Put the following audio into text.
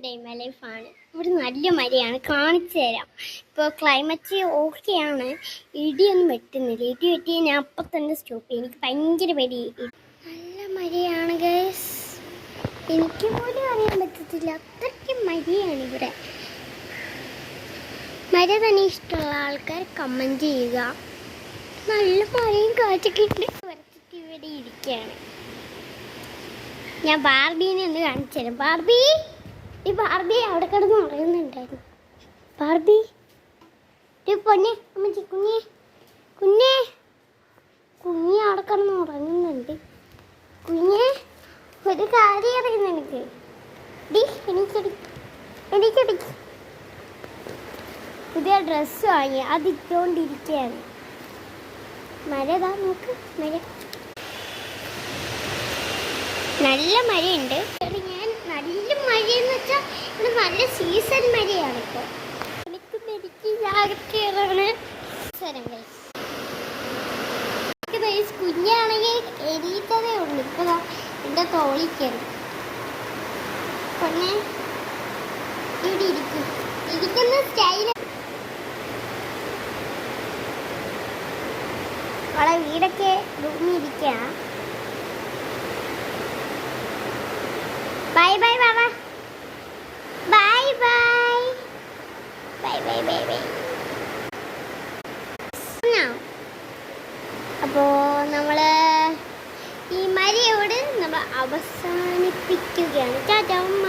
Day my ലൈഫാണ്. ഇവിടെ നല്ല മഴയാണ്, കാണിച്ചു തരാം. ഇപ്പോൾ ക്ലൈമറ്റ് ഓക്കെയാണ്, ഇടിയൊന്നും വെട്ടുന്നില്ല. ഇടി വെട്ടി ഞാൻ അപ്പം തന്നെ സ്റ്റോപ്പ് ചെയ്യും. എനിക്ക് ഭയങ്കര പേടി. നല്ല മഴയാണ് ഗൈസ്, എനിക്ക് പോലും അറിയാൻ പറ്റത്തില്ല, അത്രയ്ക്ക് മഴയാണ് ഇവിടെ. മഴ തന്നെ ഇഷ്ടമുള്ള ആൾക്കാർ കമൻറ്റ് ചെയ്യുക. നല്ല മഴയും കാറ്റൊക്കെ ഉണ്ട്. വരച്ചിട്ട് ഇവിടെ ഇരിക്കുകയാണ്. ഞാൻ ബാർബീനെ ഒന്ന് കാണിച്ചു തരാം. ബാർബി, ഈ ബാർബി അവിടെ കിടന്ന് ഉറങ്ങുന്നുണ്ടായിരുന്നു. ബാർബി പൊന്നെ, അമ്മച്ചി കുഞ്ഞേ, കുഞ്ഞേ, കുഞ്ഞി അവിടെ കിടന്ന് ഉറങ്ങുന്നുണ്ട്. കുഞ്ഞേ, ഒരു കാര്യം അറിയുന്നു എനിക്ക്. എനിക്കടി പുതിയ ഡ്രസ്സ് വാങ്ങി, അതിട്ടുകൊണ്ടിരിക്കുകയാണ്. മഴതാ നോക്ക്, മഴ, നല്ല മഴയുണ്ട്. ഞാൻ നല്ല മഴയെന്ന് വെച്ചാൽ ഇവിടെ നല്ല സീസൺ മഴയാണ്. ഇപ്പോൾ എനിക്ക് ജാഗ്രതയാണ്. കുഞ്ഞാണെങ്കിൽ എണീറ്റതേ ഉള്ളൂ. ഇപ്പോൾ എൻ്റെ തോളിക്കാണ്. പിന്നെ ഇവിടെ ഇരിക്കുന്ന സ്റ്റൈല്. അവളെ വീടൊക്കെ റൂമിരിക്കുകയാണ്. ബൈ ബൈ ബാബ, bye bye bye bye bye bye. അപ്പോൾ നമ്മൾ ഈ മഴയോട് നമ്മൾ അവസാനിപ്പിക്കുകയാണ്. ടാറ്റാ ഉമ്മ.